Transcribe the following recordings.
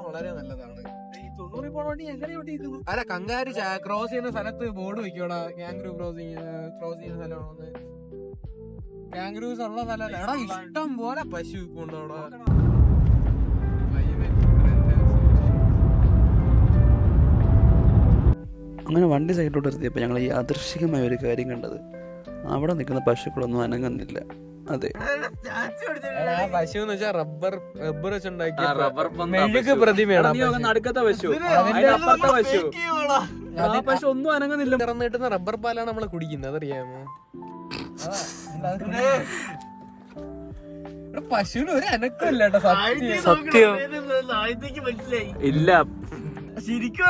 വളരെ നല്ലതാണ്. അല്ല, കങ്കാരു ക്രോസ് ചെയ്യുന്ന സ്ഥലത്ത് ബോർഡ് വെക്കോടാ, കാംഗ്രൂ ക്രോസ് ചെയ്യുന്ന സ്ഥലമാണെന്ന്. കാംഗ്രൂസ് ഉള്ള സ്ഥലമല്ല എടാ, ഇഷ്ടം പോലെ പശു കൊണ്ടോടാ. അങ്ങനെ വണ്ടി സൈഡിലോട്ട് എത്തിയപ്പോൾ ഞങ്ങൾ ഈ യാദൃശ്ചികമായ ഒരു കാര്യം കണ്ടത്, അവിടെ നിൽക്കുന്ന പശുക്കളൊന്നും അനങ്ങുന്നില്ല. അതെ, പശു എന്ന് വെച്ചാൽ റബ്ബർ വെച്ചുണ്ടാക്കിയ മെഴുക് പ്രതിമയാണ്. പശു ഒന്നും അനങ്ങുന്നില്ല. തുറന്നു കിട്ടുന്ന റബ്ബർ പാലാണ് നമ്മള് കുടിക്കുന്നത്, അതറിയാമോ? പശുവിന് ഒരു അനക്കമില്ല സത്യം ഇല്ല. ശരിക്കും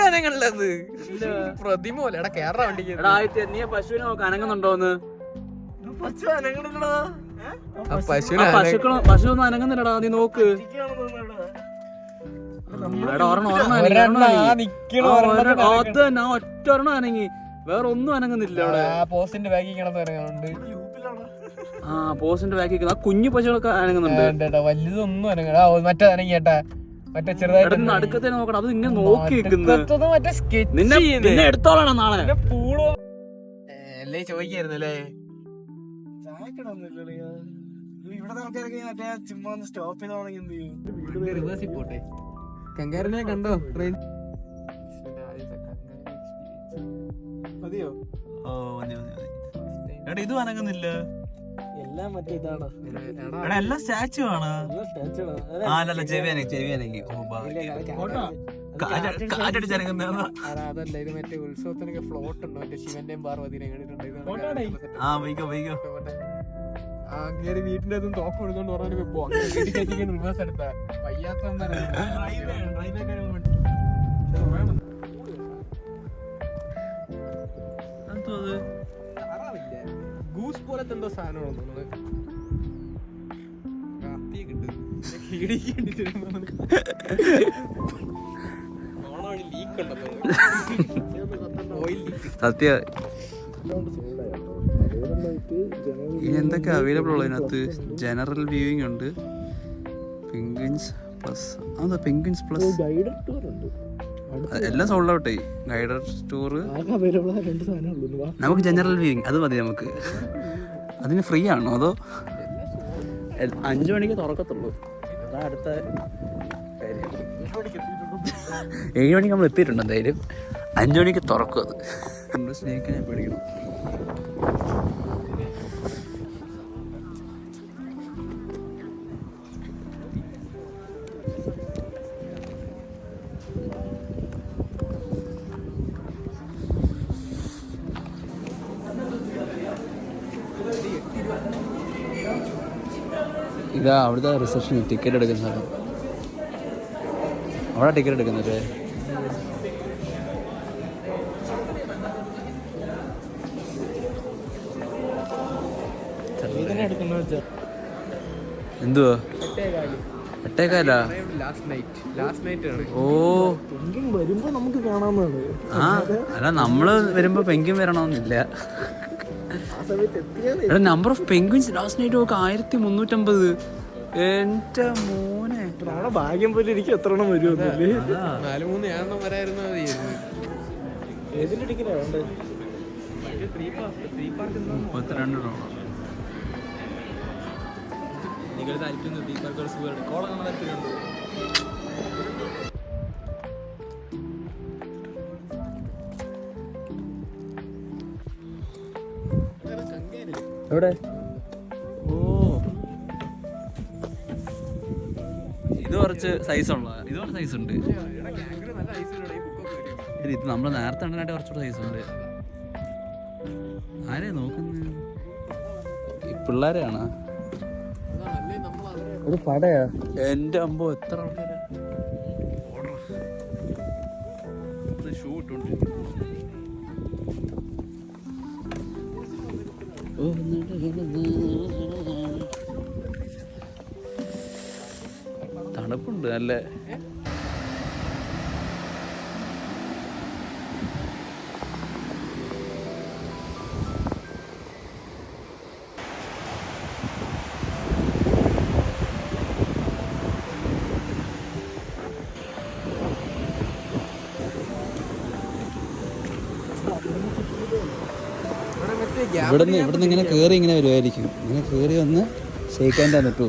അനങ്ങുള്ളത് പ്രതിമ പോലെ. എടാ കേരള വണ്ടിക്ക് നീ പശുവിനെ നോക്ക് അനങ്ങുന്നുണ്ടോന്ന്. പശു ഒന്നും അനങ്ങുന്നില്ലടാ, നീ നോക്ക്. ഒറ്റ ഒരെണ്ണം അനങ്ങി, വേറെ ഒന്നും അനങ്ങുന്നില്ല. പോസ്റ്റിന്റെ ബാക്കിൽ കിടന്നുണ്ട്. ആ പോസ്റ്റിന്റെ ബാക്കിൽ ആ കുഞ്ഞു പശുക്കളൊക്കെ അനങ്ങുന്നുണ്ട്. വലുതൊന്നും അനങ്ങ. മറ്റേ അനങ്ങിയേട്ടാ, മറ്റേ ചെറുതായിട്ട് നടുക്കത്തെ നോക്കണം. അത് ഇങ്ങനെ നോക്കി നിന്നെ എടുത്തോളണം നാളെ. അല്ലേ ചോദിക്കായിരുന്നല്ലേ? പോട്ടെ. കങ്കാരനെ കണ്ടോ? മതിയോ? എടാ ഇത് അനങ്ങുന്നില്ല. എല്ലാം മറ്റേ ഇതാണ്. എല്ലാം സ്റ്റാച്ചു ആണ്. അതല്ല അതല്ല, ഇത് മറ്റേ ഉത്സവത്തിനൊക്കെ ഫ്ലോട്ട് ഉണ്ട്, മറ്റേ ശിവന്റെയും പാർവതിനെയും കണ്ടിട്ടുണ്ട്. അങ്ങനെ വീട്ടിന്റെ അതും തോക്ക് കൊടുത്തോണ്ട് പറഞ്ഞു റിവേഴ്സ് എടുത്താ വയ്യാത്ത ഗൂസ് പോലത്തെ എന്തോ സാധനമാണോ സത്യ. ഇനി എന്തൊക്കെ അവൈലബിൾ ഉള്ളത് ഇതിനകത്ത്? ജനറൽ വ്യൂയിങ് ഉണ്ട്, പെൻഗ്വിൻസ് പ്ലസ്. അതാ പെൻഗ്വിൻസ് പ്ലസ് എല്ലാം സോൾഡ് ഔട്ടായി. ഗൈഡഡ് ടൂർ നമുക്ക് ജനറൽ വ്യൂയിങ് അത് മതി നമുക്ക്. അതിന് ഫ്രീ ആണോ അതോ? 5 മണിക്ക് തുറക്കത്തുള്ളൂ. അതാ അടുത്ത കാര്യം. 7 മണിക്ക് നമ്മൾ എത്തിയിട്ടുണ്ട് എന്തായാലും. 5 മണിക്ക് തുറക്കും അത്. നമ്മൾ സ്നേഹിക്കാൻ പേടിക്കണം. ഇതാ അവിടുത്തെ റിസപ്ഷൻ ടിക്കറ്റ് എടുക്കുന്ന സ്ഥലം. അവിടെ ടിക്കറ്റ് എടുക്കുന്നല്ലേ? എന്തുവാ 8:15? ഓ വരുമ്പോ നമുക്ക് കാണാവുന്നതാണ്. ആ അല്ല, നമ്മള് വരുമ്പോ പെൻഗ്വിൻ വരണമെന്നില്ല. Number of penguins last night നോക്ക് 1350. എന്റെ മോനെ, ഭാഗ്യം പോലെ എനിക്ക് എത്ര എണ്ണം വരുമല്ലേ? 4-3 ഏഴെണ്ണം വരായിരുന്നു. ഏതിന്റെ ടിക്കറ്റാ വേണ്ടത്? 32 രൂപ. നിങ്ങൾ താല്പര്യം തീ പാർക്കുകൾ സുഖമാണ്. കോളങ്ങൾ താല്പര്യമുണ്ട്. എവിടെ? ഓ ഇത് കുറച്ച് സൈസ് ഉള്ള, ഇത് കുറച്ച് സൈസ് ഉണ്ട്. ഇത് നമ്മൾ നേരത്തെ കണ്ടതിനായിട്ട് കുറച്ചുകൂടെ സൈസ് ഉണ്ട്. ആരെയാ നോക്കുന്നത്? ഈ പിള്ളേരെയാണ്. ഒരു പടയാ. എന്റെ അമ്പോ എത്ര ആൾക്കാരാ ഷൂ ഇട്ടോണ്ടിരിക്കുന്നു. തണുപ്പുണ്ട് നല്ല. ഇവിടുന്ന് ഇങ്ങനെ കയറി ഇങ്ങനെ വരുമായിരിക്കും. ഇങ്ങനെ കയറി വന്ന് ഷെയ്ക്കാൻ തന്നിട്ടു.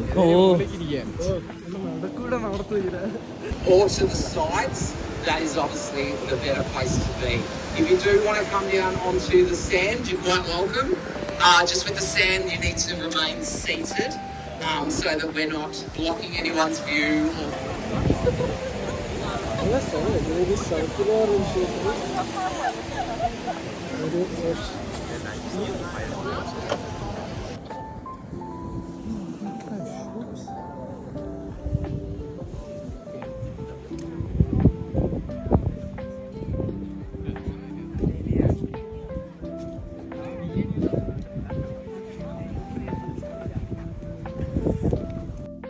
Or to the sides, that is obviously the better place to be. If you do want to come down onto the sand, you're quite welcome. Just with the sand, you need to remain seated so that we're not blocking anyone's view.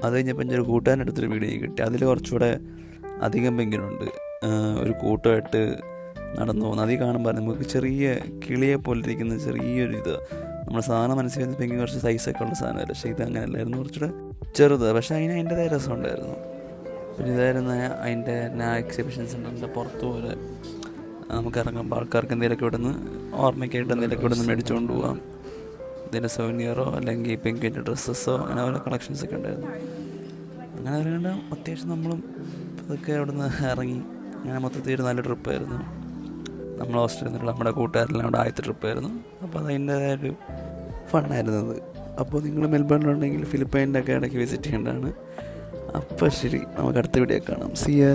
അത് കഴിഞ്ഞപ്പോൾ എൻ്റെ ഒരു കൂട്ടുകാരനടുത്തൊരു video കിട്ടി. അതിൽ കുറച്ചുകൂടെ അധികം പെങ്കിനുണ്ട്. ഒരു കൂട്ടമായിട്ട് നടന്നു പോകുന്നത്. അതിൽ കാണുമ്പോൾ നമുക്ക് ചെറിയ കിളിയെ പോലെ ഇരിക്കുന്ന ചെറിയൊരു ഇത്, നമ്മൾ സാധനം മനസ്സിൽ വരുന്ന പെങ്കിൻ കുറച്ച് സൈസൊക്കെ ഉള്ള സാധനമല്ല. പക്ഷേ ഇത് അങ്ങനെയല്ലായിരുന്നു, കുറച്ചുകൂടെ ചെറുത്. പക്ഷേ അതിൻ്റെതായ രസമുണ്ടായിരുന്നു. പിന്നെ ഇതായിരുന്നു അതിൻ്റെ എക്സിബിഷൻ സെൻ്ററിൻ്റെ പുറത്ത് പോലെ നമുക്ക് ഇറങ്ങുമ്പോൾ ആൾക്കാർക്ക് എന്തെങ്കിലുമൊക്കെ ഇവിടെ നിന്ന് ഓർമ്മയ്ക്കായിട്ട് എന്തെങ്കിലുമൊക്കെ ഇവിടെ നിന്ന് മേടിച്ചുകൊണ്ട് പോകാം. ഇതിൻ്റെ സോനിയറോ അല്ലെങ്കിൽ പെങ്കിൻ്റെ ഡ്രസ്സസോ അങ്ങനെ ഓരോ കളക്ഷൻസൊക്കെ ഉണ്ടായിരുന്നു. അങ്ങനെ അതുകൊണ്ട് അത്യാവശ്യം നമ്മളും അതൊക്കെ അവിടെ നിന്ന് ഇറങ്ങി. അങ്ങനെ മൊത്തത്തിൽ ഒരു നല്ല ട്രിപ്പായിരുന്നു. നമ്മൾ ഓസ്ട്രേലിയയിൽ നിന്നുള്ള നമ്മുടെ കൂട്ടുകാരെല്ലാം അവിടെ ആദ്യത്തെ ട്രിപ്പായിരുന്നു. അപ്പോൾ അതിൻ്റേതായൊരു ഫണ്ണായിരുന്നത്. അപ്പോൾ നിങ്ങൾ മെൽബണിലുണ്ടെങ്കിൽ ഫിലിപ്പൈനിലൊക്കെ ഇടയ്ക്ക് വിസിറ്റ് ചെയ്യേണ്ടതാണ്. അപ്പോൾ ശരി, നമുക്ക് അടുത്ത വീഡിയോ കാണാം. See ya.